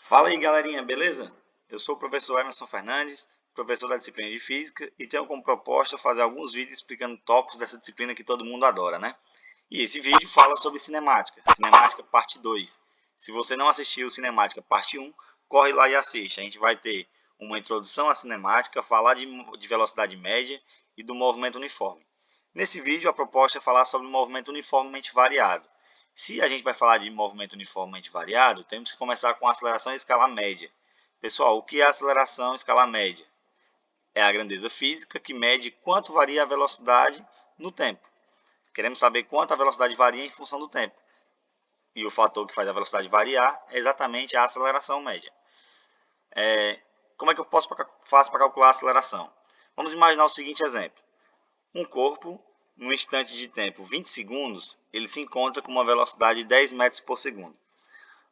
Fala aí, galerinha, beleza? Eu sou o professor Emerson Fernandes, professor da disciplina de Física, e tenho como proposta fazer alguns vídeos explicando tópicos dessa disciplina que todo mundo adora, né? E esse vídeo fala sobre cinemática, cinemática parte 2. Se você não assistiu cinemática parte 1, corre lá e assiste. A gente vai ter uma introdução à cinemática, falar de velocidade média e do movimento uniforme. Nesse vídeo, a proposta é falar sobre o movimento uniformemente variado. Se a gente vai falar de movimento uniformemente variado, temos que começar com a aceleração em escala média. Pessoal, o que é a aceleração em escala média? É a grandeza física que mede quanto varia a velocidade no tempo. Queremos saber quanto a velocidade varia em função do tempo. E o fator que faz a velocidade variar é exatamente a aceleração média. Como é que eu faço para calcular a aceleração? Vamos imaginar o seguinte exemplo. Um corpo, num instante de tempo 20 segundos, ele se encontra com uma velocidade de 10 metros por segundo.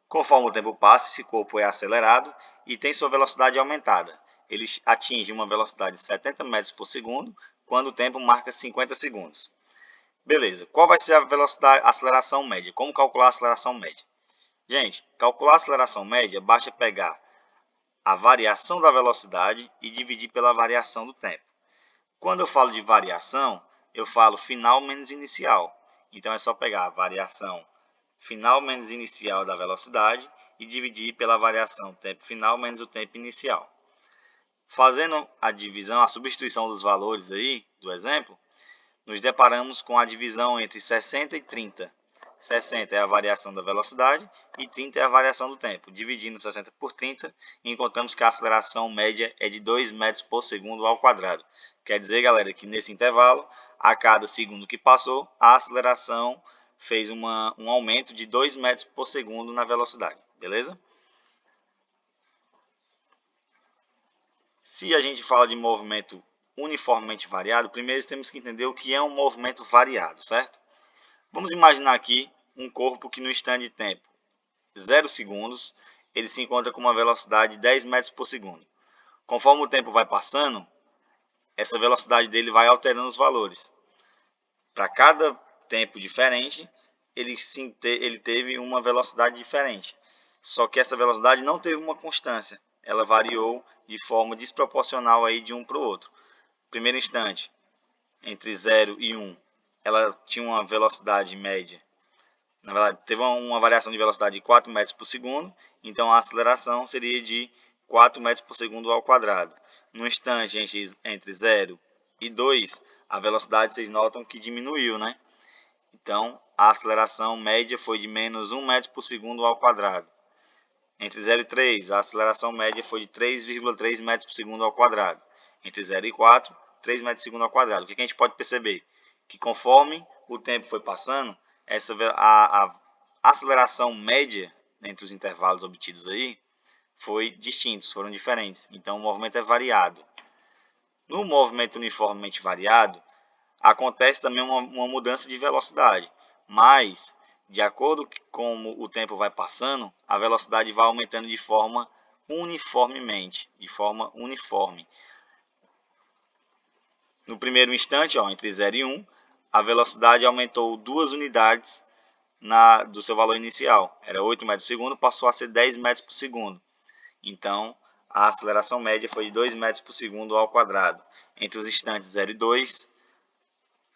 Conforme o tempo passa, esse corpo é acelerado e tem sua velocidade aumentada. Ele atinge uma velocidade de 70 metros por segundo quando o tempo marca 50 segundos. Beleza, qual vai ser a aceleração média? Como calcular a aceleração média? Gente, calcular a aceleração média basta pegar a variação da velocidade e dividir pela variação do tempo. Quando eu falo de variação, eu falo final menos inicial. Então é só pegar a variação final menos inicial da velocidade e dividir pela variação tempo final menos o tempo inicial. Fazendo a divisão, a substituição dos valores aí do exemplo, nos deparamos com a divisão entre 60 e 30. 60 é a variação da velocidade e 30 é a variação do tempo. Dividindo 60 por 30, encontramos que a aceleração média é de 2 metros por segundo ao quadrado. Quer dizer, galera, que nesse intervalo, a cada segundo que passou, a aceleração fez um aumento de 2 metros por segundo na velocidade. Beleza? Se a gente fala de movimento uniformemente variado, primeiro temos que entender o que é um movimento variado, certo? Vamos imaginar aqui um corpo que no instante de tempo 0 segundos, ele se encontra com uma velocidade de 10 metros por segundo. Conforme o tempo vai passando, essa velocidade dele vai alterando os valores. Para cada tempo diferente, ele teve uma velocidade diferente. Só que essa velocidade não teve uma constância. Ela variou de forma desproporcional aí de um para o outro. Primeiro instante, entre 0 e 1, ela tinha uma velocidade média. Na verdade, teve uma variação de velocidade de 4 metros por segundo. Então, a aceleração seria de 4 metros por segundo ao quadrado. No instante entre 0 e 2, a velocidade, vocês notam que diminuiu, né? Então, a aceleração média foi de menos 1 metro por segundo ao quadrado. Entre 0 e 3, a aceleração média foi de 3,3 metros por segundo ao quadrado. Entre 0 e 4, 3 metros por segundo ao quadrado. O que a gente pode perceber? Que conforme o tempo foi passando, a aceleração média entre os intervalos obtidos aí foram diferentes. Então, o movimento é variado. No movimento uniformemente variado, acontece também uma mudança de velocidade, mas de acordo com como o tempo vai passando, a velocidade vai aumentando de forma uniformemente, de forma uniforme. No primeiro instante, entre 0 e 1, a velocidade aumentou 2 unidades do seu valor inicial. Era 8 metros por segundo, passou a ser 10 metros por segundo. Então, a aceleração média foi de 2 metros por segundo ao quadrado. Entre os instantes 0 e 2,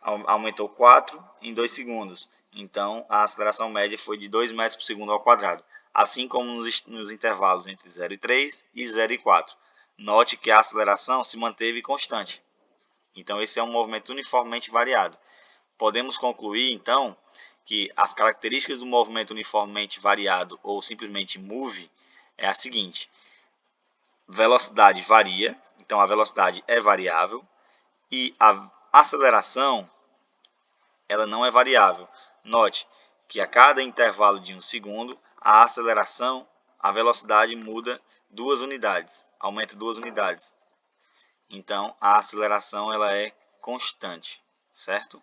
aumentou 4 em 2 segundos. Então, a aceleração média foi de 2 metros por segundo ao quadrado. Assim como nos intervalos entre 0 e 3 e 0 e 4. Note que a aceleração se manteve constante. Então, esse é um movimento uniformemente variado. Podemos concluir, então, que as características do movimento uniformemente variado, ou simplesmente MOVE, é a seguinte. Velocidade varia, então a velocidade é variável, e a aceleração ela não é variável. Note que a cada intervalo de 1 segundo, a aceleração, a velocidade muda 2 unidades, aumenta 2 unidades. Então, a aceleração ela é constante, certo?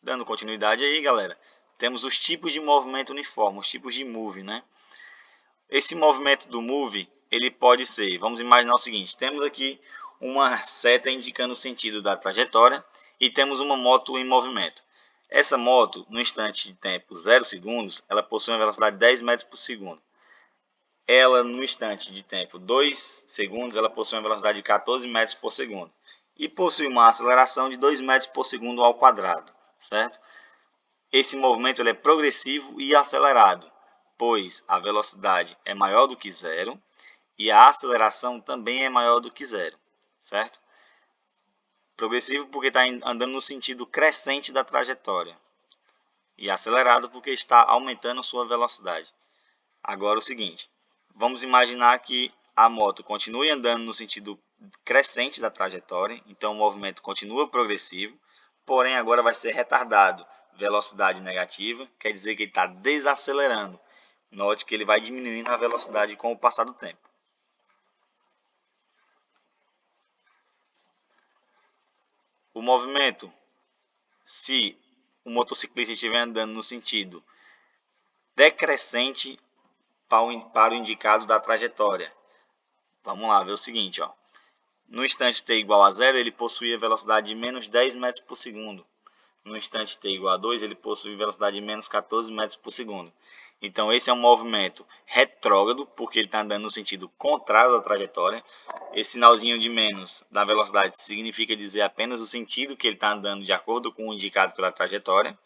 Dando continuidade aí, galera, temos os tipos de movimento uniforme, os tipos de MOVE, né? Esse movimento do MOVE, ele pode ser, vamos imaginar o seguinte, temos aqui uma seta indicando o sentido da trajetória e temos uma moto em movimento. Essa moto, no instante de tempo 0 segundos, ela possui uma velocidade de 10 metros por segundo. Ela, no instante de tempo 2 segundos, ela possui uma velocidade de 14 metros por segundo. E possui uma aceleração de 2 metros por segundo ao quadrado, certo? Esse movimento ele é progressivo e acelerado, pois a velocidade é maior do que zero e a aceleração também é maior do que zero, certo? Progressivo porque está andando no sentido crescente da trajetória e acelerado porque está aumentando sua velocidade. Agora o seguinte, vamos imaginar que a moto continue andando no sentido crescente da trajetória, então o movimento continua progressivo, porém agora vai ser retardado. Velocidade negativa quer dizer que ele está desacelerando. Note que ele vai diminuindo a velocidade com o passar do tempo. O movimento, se o motociclista estiver andando no sentido decrescente para o indicado da trajetória. Vamos lá ver o seguinte, ó. No instante t igual a 0, ele possui a velocidade de menos 10 metros por segundo. No instante t igual a 2, ele possui velocidade de menos 14 metros por segundo. Então, esse é um movimento retrógrado, porque ele está andando no sentido contrário da trajetória. Esse sinalzinho de menos da velocidade significa dizer apenas o sentido que ele está andando de acordo com o indicado pela trajetória.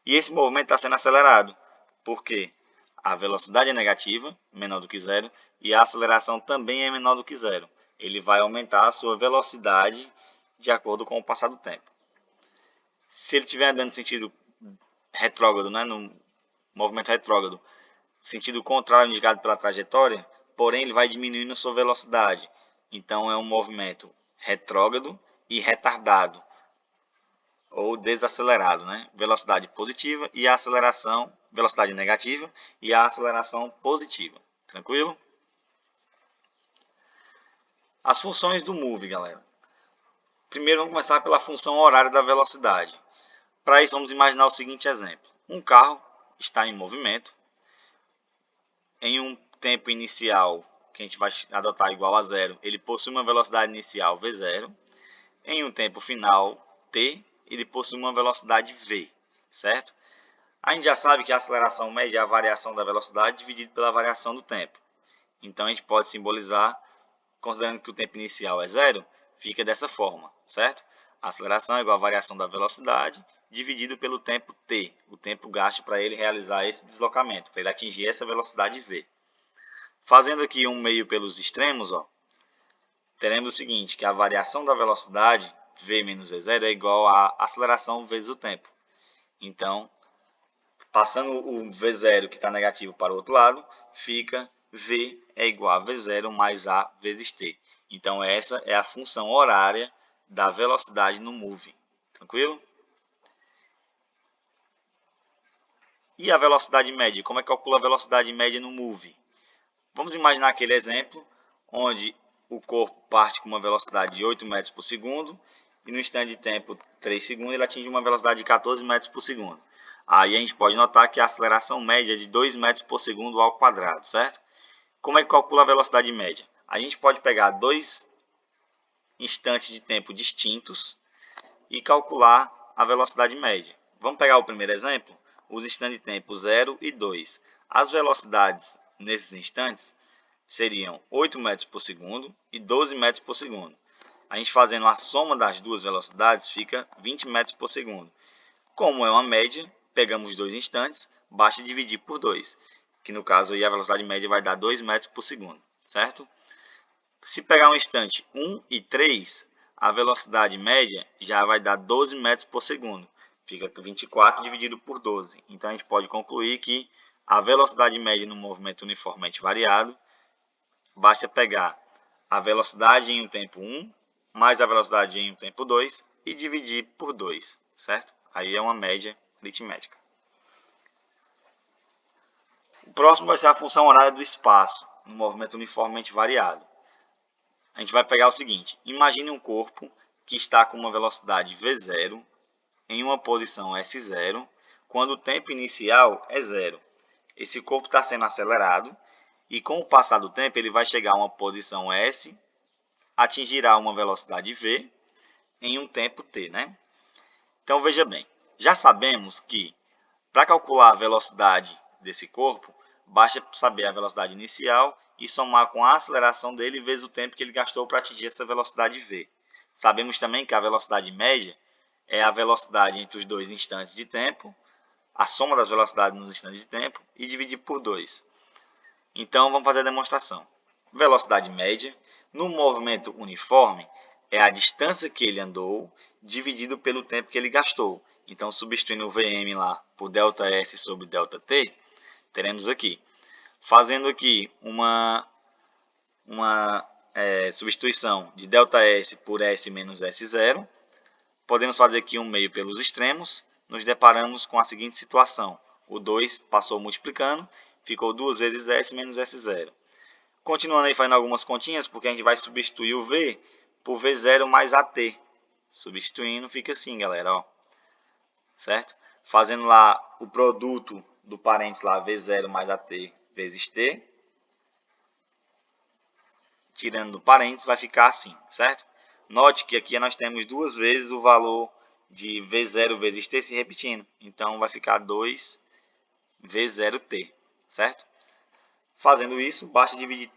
E esse movimento está sendo acelerado, porque a velocidade é negativa, menor do que zero, e a aceleração também é menor do que zero. Ele vai aumentar a sua velocidade de acordo com o passar do tempo. Se ele estiver andando no sentido retrógrado, né, no movimento retrógrado, sentido contrário indicado pela trajetória, porém ele vai diminuindo sua velocidade. Então é um movimento retrógrado e retardado, ou desacelerado, né? Velocidade positiva e a aceleração, velocidade negativa e a aceleração positiva. Tranquilo? As funções do move, galera. Primeiro vamos começar pela função horária da velocidade. Para isso vamos imaginar o seguinte exemplo. Um carro está em movimento. Em um tempo inicial, que a gente vai adotar igual a zero, ele possui uma velocidade inicial v0. Em um tempo final, t, ele possui uma velocidade v, certo? A gente já sabe que a aceleração média é a variação da velocidade dividida pela variação do tempo. Então, a gente pode simbolizar, considerando que o tempo inicial é zero, fica dessa forma, certo? A aceleração é igual à variação da velocidade dividido pelo tempo t, o tempo gasto para ele realizar esse deslocamento, para ele atingir essa velocidade v. Fazendo aqui um meio pelos extremos, ó, teremos o seguinte, que a variação da velocidade, v menos v0, é igual à aceleração vezes o tempo. Então, passando o v0 que está negativo para o outro lado, fica v é igual a v0 mais a vezes t. Então, essa é a função horária da velocidade no move. Tranquilo? E a velocidade média? Como é que calcula a velocidade média no move? Vamos imaginar aquele exemplo onde o corpo parte com uma velocidade de 8 metros por segundo e no instante de tempo 3 segundos ele atinge uma velocidade de 14 metros por segundo. Aí a gente pode notar que a aceleração média é de 2 metros por segundo ao quadrado, certo? Como é que calcula a velocidade média? A gente pode pegar dois instantes de tempo distintos e calcular a velocidade média. Vamos pegar o primeiro exemplo, os instantes de tempo 0 e 2. As velocidades nesses instantes seriam 8 metros por segundo e 12 metros por segundo. A gente fazendo a soma das duas velocidades fica 20 metros por segundo. Como é uma média, pegamos os dois instantes, basta dividir por 2, que no caso aí a velocidade média vai dar 2 metros por segundo, certo? Se pegar um instante 1 e 3, a velocidade média já vai dar 12 metros por segundo. Fica 24 dividido por 12. Então a gente pode concluir que a velocidade média no movimento uniformemente variado, basta pegar a velocidade em um tempo 1 mais a velocidade em um tempo 2 e dividir por 2, certo? Aí é uma média aritmética. O próximo vai ser a função horária do espaço, no movimento uniformemente variado. A gente vai pegar o seguinte, imagine um corpo que está com uma velocidade v0 em uma posição s0, quando o tempo inicial é zero. Esse corpo está sendo acelerado e com o passar do tempo ele vai chegar a uma posição s, atingirá uma velocidade v em um tempo t, né? Então veja bem, Já sabemos que para calcular a velocidade desse corpo, basta saber a velocidade inicial e somar com a aceleração dele vezes o tempo que ele gastou para atingir essa velocidade v. Sabemos também que a velocidade média é a velocidade entre os dois instantes de tempo, a soma das velocidades nos instantes de tempo, e dividir por 2. Então, vamos fazer a demonstração. Velocidade média no movimento uniforme é a distância que ele andou dividido pelo tempo que ele gastou. Então, substituindo o Vm lá por ΔS sobre ΔT, teremos aqui. Fazendo aqui uma substituição de ΔS por S menos S0, podemos fazer aqui um meio pelos extremos, nos deparamos com a seguinte situação. O 2 passou multiplicando, ficou 2 vezes S menos S0. Continuando aí fazendo algumas continhas, porque a gente vai substituir o V por V0 mais AT. Substituindo, fica assim, galera, ó. Certo? Fazendo lá o produto do parênteses lá, V0 mais AT vezes T. Tirando do parênteses, vai ficar assim, certo? Note que aqui nós temos duas vezes o valor de V0 vezes T se repetindo. Então, vai ficar 2 V0T, certo? Fazendo isso, basta dividir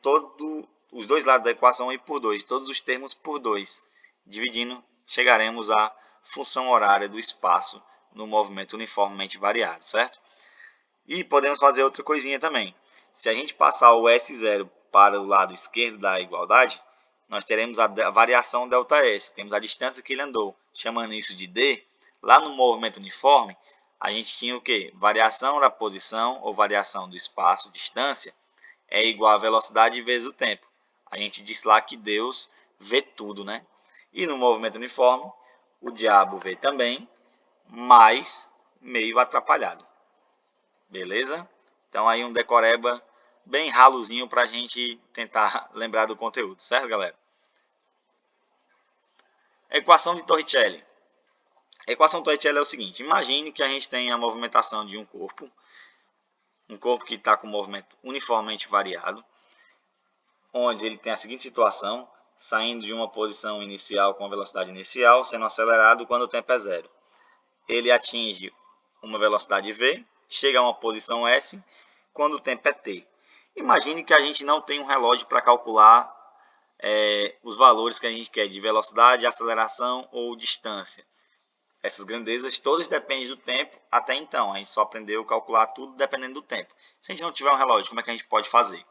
os dois lados da equação aí por 2, todos os termos por 2. Dividindo, chegaremos à função horária do espaço no movimento uniformemente variado, certo? E podemos fazer outra coisinha também. Se a gente passar o S0 para o lado esquerdo da igualdade, nós teremos a variação ΔS, temos a distância que ele andou, chamando isso de D. Lá no movimento uniforme, a gente tinha o quê? Variação da posição ou variação do espaço, distância, é igual a velocidade vezes o tempo. A gente disse lá que Deus vê tudo, né? E no movimento uniforme, o diabo vê também, mas meio atrapalhado. Beleza? Então aí um decoreba bem ralozinho para a gente tentar lembrar do conteúdo, certo, galera? Equação de Torricelli. A equação de Torricelli é o seguinte: imagine que a gente tem a movimentação de um corpo que está com movimento uniformemente variado, onde ele tem a seguinte situação, saindo de uma posição inicial com velocidade inicial, sendo acelerado quando o tempo é zero. Ele atinge uma velocidade v, chega a uma posição s, quando o tempo é t. Imagine que a gente não tem um relógio para calcular os valores que a gente quer de velocidade, aceleração ou distância. Essas grandezas todas dependem do tempo até então. A gente só aprendeu a calcular tudo dependendo do tempo. Se a gente não tiver um relógio, como é que a gente pode fazer?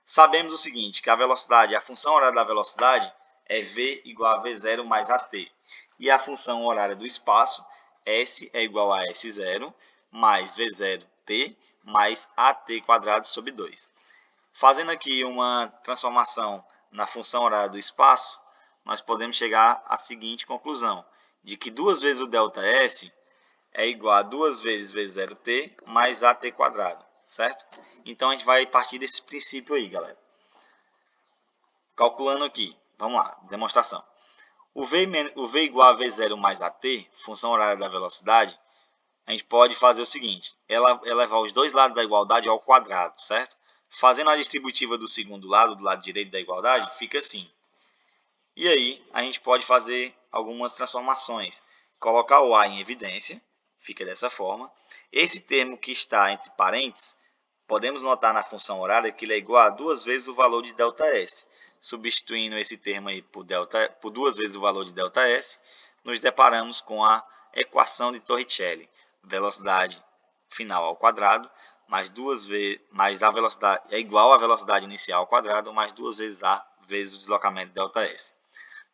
Sabemos o seguinte, que a velocidade, a função horária da velocidade é v igual a v0 mais at. E a função horária do espaço, s é igual a s0 mais v0t mais at quadrado sobre 2. Fazendo aqui uma transformação na função horária do espaço, nós podemos chegar à seguinte conclusão, de que 2 vezes o ΔS é igual a 2 vezes v0t mais at quadrado, certo? Então, a gente vai partir desse princípio aí, galera. Calculando aqui, vamos lá, demonstração. O v igual a v0 mais at, função horária da velocidade, a gente pode fazer o seguinte, elevar os dois lados da igualdade ao quadrado, certo? Fazendo a distributiva do segundo lado, do lado direito da igualdade, fica assim. E aí, a gente pode fazer algumas transformações. Colocar o a em evidência, fica dessa forma. Esse termo que está entre parênteses, podemos notar na função horária que ele é igual a 2 vezes o valor de ΔS. Substituindo esse termo aí por 2 vezes o valor de ΔS, nos deparamos com a equação de Torricelli. Velocidade final ao quadrado, mais a velocidade é igual à velocidade inicial ao quadrado, mais 2 vezes a vezes o deslocamento de ΔS.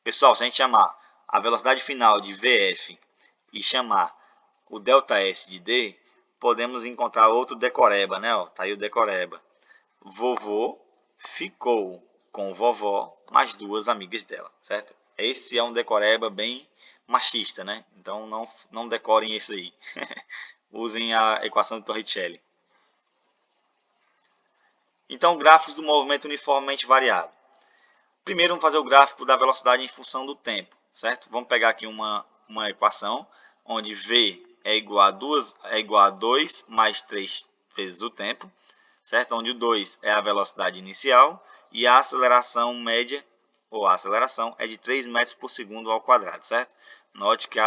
Pessoal, se a gente chamar a velocidade final de VF e chamar o ΔS de D, podemos encontrar outro decoreba, né? Ó, tá aí o decoreba. Vovô ficou com vovó mais 2 amigas dela, certo? Esse é um decoreba bem machista, né? Então não decorem isso aí. Usem a equação de Torricelli. Então, gráficos do movimento uniformemente variado. Primeiro, vamos fazer o gráfico da velocidade em função do tempo, certo? Vamos pegar aqui uma equação onde v é igual a 2 mais 3 vezes o tempo, certo? Onde o 2 é a velocidade inicial e a aceleração média, ou a aceleração, é de 3 metros por segundo ao quadrado, certo? Note que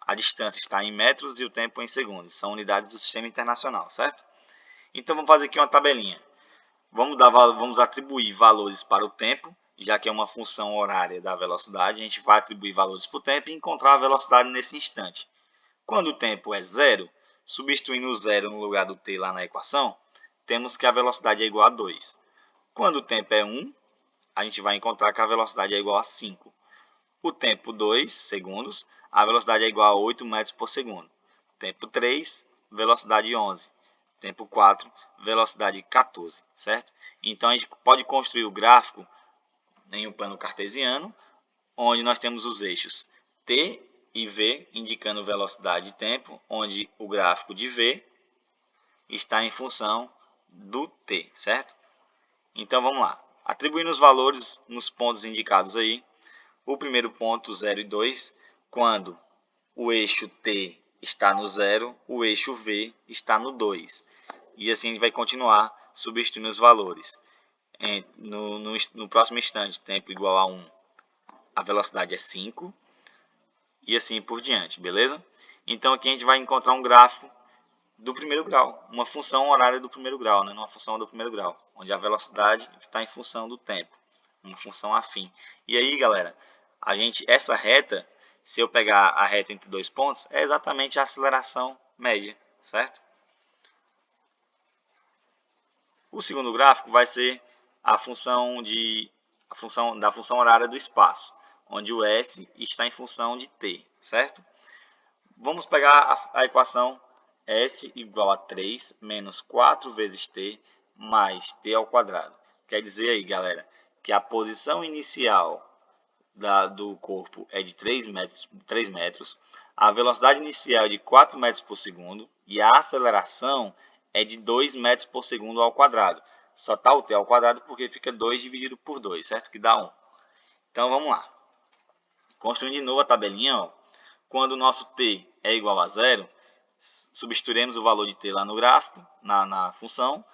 a distância está em metros e o tempo em segundos. São unidades do sistema internacional, certo? Então vamos fazer aqui uma tabelinha. Vamos atribuir valores para o tempo, já que é uma função horária da velocidade. A gente vai atribuir valores para o tempo e encontrar a velocidade nesse instante. Quando o tempo é zero, substituindo o zero no lugar do t lá na equação, temos que a velocidade é igual a 2. Quando o tempo é 1, a gente vai encontrar que a velocidade é igual a 5. O tempo 2 segundos, a velocidade é igual a 8 metros por segundo. Tempo 3, velocidade 11. Tempo 4, velocidade 14, certo? Então, a gente pode construir o gráfico em um plano cartesiano, onde nós temos os eixos t e v, indicando velocidade e tempo, onde o gráfico de v está em função do t, certo? Então, vamos lá. Atribuindo os valores nos pontos indicados aí, o primeiro ponto, 0 e 2, quando o eixo t está no 0, o eixo v está no 2. E assim a gente vai continuar substituindo os valores. No próximo instante, tempo igual a 1, a velocidade é 5. E assim por diante, beleza? Então aqui a gente vai encontrar um gráfico do primeiro grau, uma função horária do primeiro grau, né? Uma função do primeiro grau, onde a velocidade está em função do tempo, uma função afim. E aí, galera, essa reta, se eu pegar a reta entre dois pontos, é exatamente a aceleração média, certo? O segundo gráfico vai ser a função da função horária do espaço, onde o s está em função de t, certo? Vamos pegar a equação s igual a 3 menos 4 vezes t mais t ao quadrado. Quer dizer aí, galera, que a posição inicial do corpo é de 3 metros, a velocidade inicial é de 4 metros por segundo e a aceleração é de 2 metros por segundo ao quadrado. Só está o t ao quadrado porque fica 2 dividido por 2, certo? Que dá 1. Então, vamos lá. Construindo de novo a tabelinha, ó. Quando o nosso t é igual a 0, substituiremos o valor de t lá no gráfico, na função.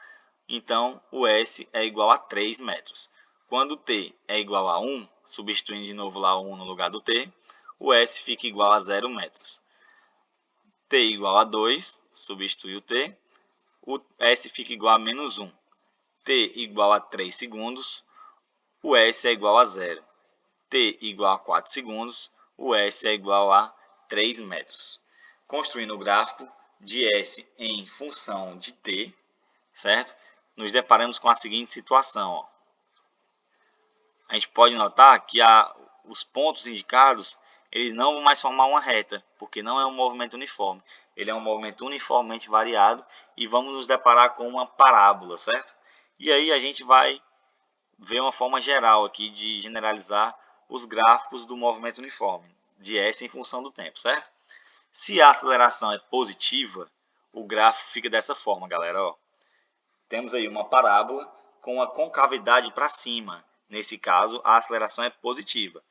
Então, o s é igual a 3 metros. Quando t é igual a 1, substituindo de novo lá 1 no lugar do t, o s fica igual a 0 metros. T igual a 2, substitui o t, o s fica igual a menos 1. T igual a 3 segundos, o s é igual a 0. T igual a 4 segundos, o s é igual a 3 metros. Construindo o gráfico de s em função de t, certo? Nos deparamos com a seguinte situação, ó. A gente pode notar que os pontos indicados, eles não vão mais formar uma reta, porque não é um movimento uniforme. Ele é um movimento uniformemente variado e vamos nos deparar com uma parábola, certo? E aí a gente vai ver uma forma geral aqui de generalizar os gráficos do movimento uniforme, de S em função do tempo, certo? Se a aceleração é positiva, o gráfico fica dessa forma, galera, ó. Temos aí uma parábola com a concavidade para cima. Nesse caso, a aceleração é positiva.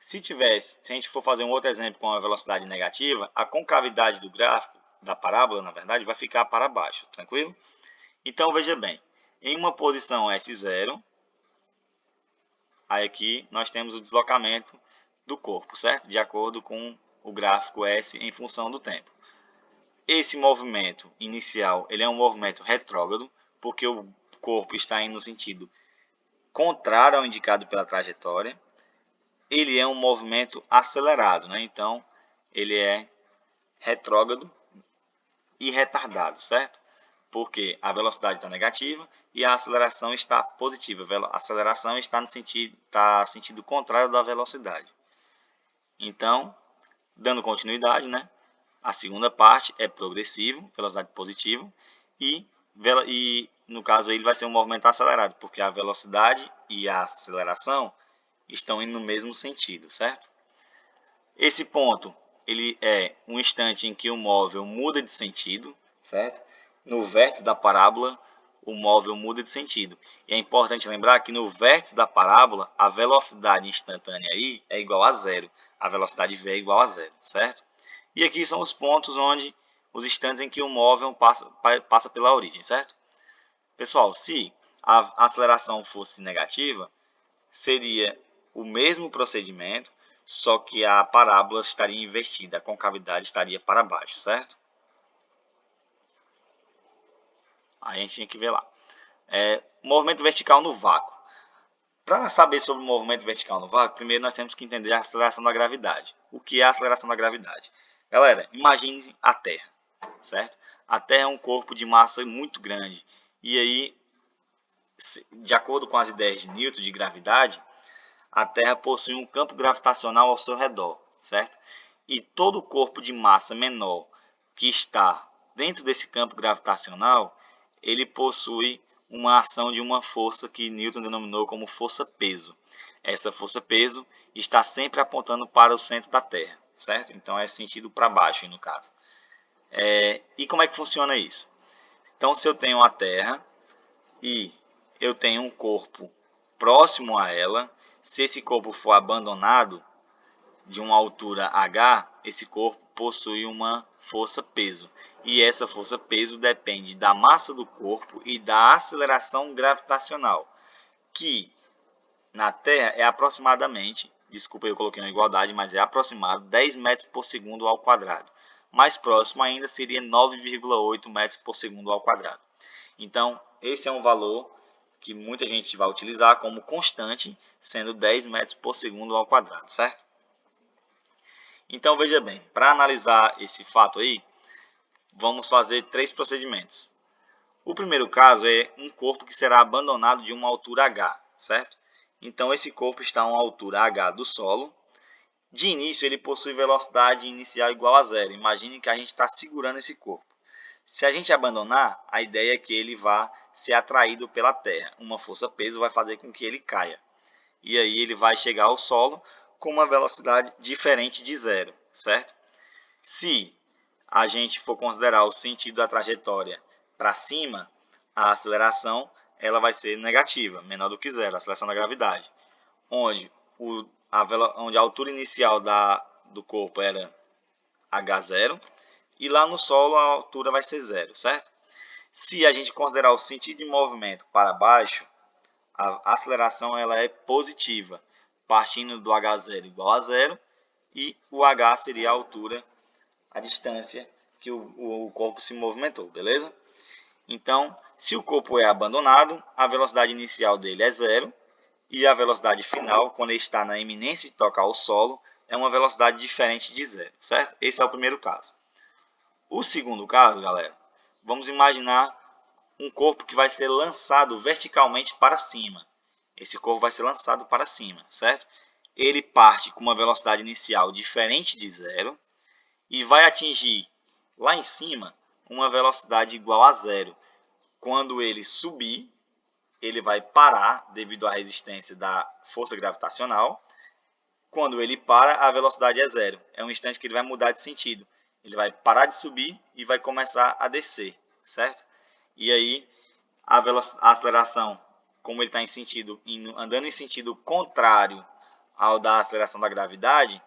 Se a gente for fazer um outro exemplo com a velocidade negativa, a concavidade do gráfico, da parábola, na verdade, vai ficar para baixo, tranquilo? Então, veja bem, em uma posição S0, aí aqui nós temos o deslocamento do corpo, certo? De acordo com o gráfico S em função do tempo. Esse movimento inicial, ele é um movimento retrógrado, porque o corpo está indo no sentido contrário ao indicado pela trajetória. Ele é um movimento acelerado, né? Então, ele é retrógrado e retardado, certo? Porque a velocidade está negativa e a aceleração está positiva. A aceleração está no sentido contrário da velocidade. Então, dando continuidade, né? A segunda parte é progressivo, velocidade positiva, e no caso ele vai ser um movimento acelerado, porque a velocidade e a aceleração estão indo no mesmo sentido, certo? Esse ponto, ele é um instante em que o móvel muda de sentido, certo? No vértice da parábola, o móvel muda de sentido. E é importante lembrar que no vértice da parábola, a velocidade instantânea aí é igual a zero. A velocidade v é igual a zero, certo? E aqui são os pontos onde os instantes em que o móvel passa pela origem, certo? Pessoal, se a aceleração fosse negativa, seria o mesmo procedimento, só que a parábola estaria invertida, a concavidade estaria para baixo, certo? Aí a gente tinha que ver lá. Movimento vertical no vácuo. Para saber sobre o movimento vertical no vácuo, primeiro nós temos que entender a aceleração da gravidade. O que é a aceleração da gravidade? Galera, imagine a Terra, certo? A Terra é um corpo de massa muito grande. E aí, de acordo com as ideias de Newton de gravidade, a Terra possui um campo gravitacional ao seu redor, certo? E todo corpo de massa menor que está dentro desse campo gravitacional, ele possui uma ação de uma força que Newton denominou como força-peso. Essa força-peso está sempre apontando para o centro da Terra, certo? Então é sentido para baixo, no caso. E como é que funciona isso? Então, se eu tenho a Terra e eu tenho um corpo próximo a ela, se esse corpo for abandonado de uma altura h, esse corpo possui uma força-peso. E essa força-peso depende da massa do corpo e da aceleração gravitacional, que na Terra é aproximadamente, desculpa eu coloquei uma igualdade, mas é aproximado 10 metros por segundo ao quadrado. Mais próximo ainda seria 9,8 metros por segundo ao quadrado. Então, esse é um valor que muita gente vai utilizar como constante, sendo 10 metros por segundo ao quadrado, certo? Então, veja bem, para analisar esse fato aí, vamos fazer 3 procedimentos. O primeiro caso é um corpo que será abandonado de uma altura h, certo? Então, esse corpo está a uma altura h do solo. De início, ele possui velocidade inicial igual a zero. Imagine que a gente está segurando esse corpo. Se a gente abandonar, a ideia é que ele vá ser atraído pela Terra. Uma força-peso vai fazer com que ele caia. E aí ele vai chegar ao solo com uma velocidade diferente de zero, certo? Se a gente for considerar o sentido da trajetória para cima, a aceleração ela vai ser negativa, menor do que zero, a aceleração da gravidade. Onde a altura inicial do corpo era h0, e lá no solo a altura vai ser zero, certo? Se a gente considerar o sentido de movimento para baixo, a aceleração ela é positiva, partindo do h0 igual a zero, e o h seria a altura, a distância que o corpo se movimentou, beleza? Então, se o corpo é abandonado, a velocidade inicial dele é zero, e a velocidade final, quando ele está na iminência de tocar o solo, é uma velocidade diferente de zero, certo? Esse é o primeiro caso. O segundo caso, galera, vamos imaginar um corpo que vai ser lançado verticalmente para cima. Esse corpo vai ser lançado para cima, certo? Ele parte com uma velocidade inicial diferente de zero e vai atingir lá em cima uma velocidade igual a zero. Quando ele subir, ele vai parar devido à resistência da força gravitacional. Quando ele para, a velocidade é zero. É um instante que ele vai mudar de sentido. Ele vai parar de subir e vai começar a descer, certo? E aí a aceleração, como ele está andando em sentido contrário ao da aceleração da gravidade,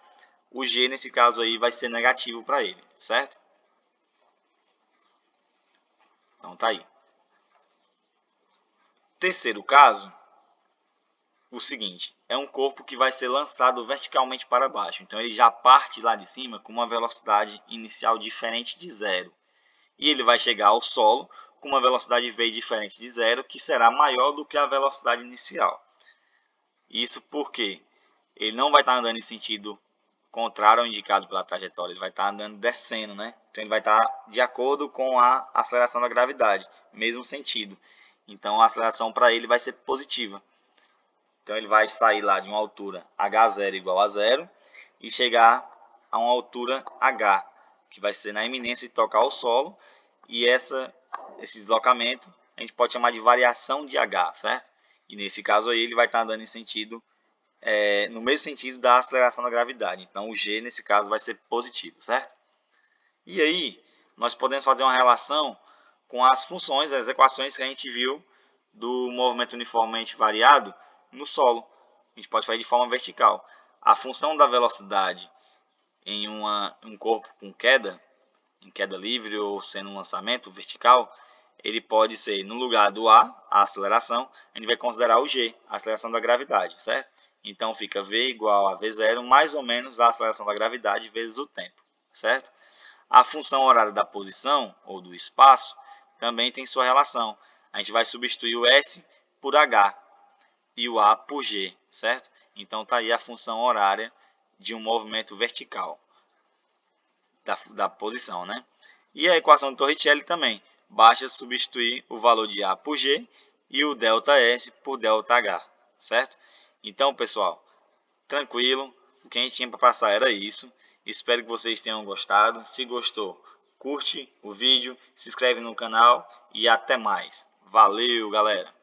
o g nesse caso aí vai ser negativo para ele, certo? Então tá aí. Terceiro caso, o seguinte, é um corpo que vai ser lançado verticalmente para baixo. Então ele já parte lá de cima com uma velocidade inicial diferente de zero. E ele vai chegar ao solo com uma velocidade v diferente de zero, que será maior do que a velocidade inicial. Isso porque ele não vai estar andando em sentido contrário ao indicado pela trajetória, ele vai estar andando descendo, né? Então ele vai estar de acordo com a aceleração da gravidade, mesmo sentido. Então a aceleração para ele vai ser positiva. Então ele vai sair lá de uma altura h0 igual a zero e chegar a uma altura h, que vai ser na iminência de tocar o solo. E esse deslocamento a gente pode chamar de variação de h, certo? E nesse caso aí ele vai estar andando em sentido, no mesmo sentido da aceleração da gravidade. Então o g nesse caso vai ser positivo, certo? E aí nós podemos fazer uma relação com as funções, as equações que a gente viu do movimento uniformemente variado no solo. A gente pode fazer de forma vertical. A função da velocidade em um corpo com queda, em queda livre ou sendo um lançamento vertical, ele pode ser, no lugar do a aceleração, a gente vai considerar o g, a aceleração da gravidade, certo? Então fica V igual a V0 mais ou menos a aceleração da gravidade vezes o tempo, certo? A função horária da posição ou do espaço também tem sua relação. A gente vai substituir o S por H e o A por G, certo? Então está aí a função horária de um movimento vertical da posição, né? E a equação de Torricelli também. Basta substituir o valor de A por G e o ΔS por ΔH, certo? Então, pessoal, tranquilo. O que a gente tinha para passar era isso. Espero que vocês tenham gostado. Se gostou, curte o vídeo, se inscreve no canal e até mais. Valeu, galera!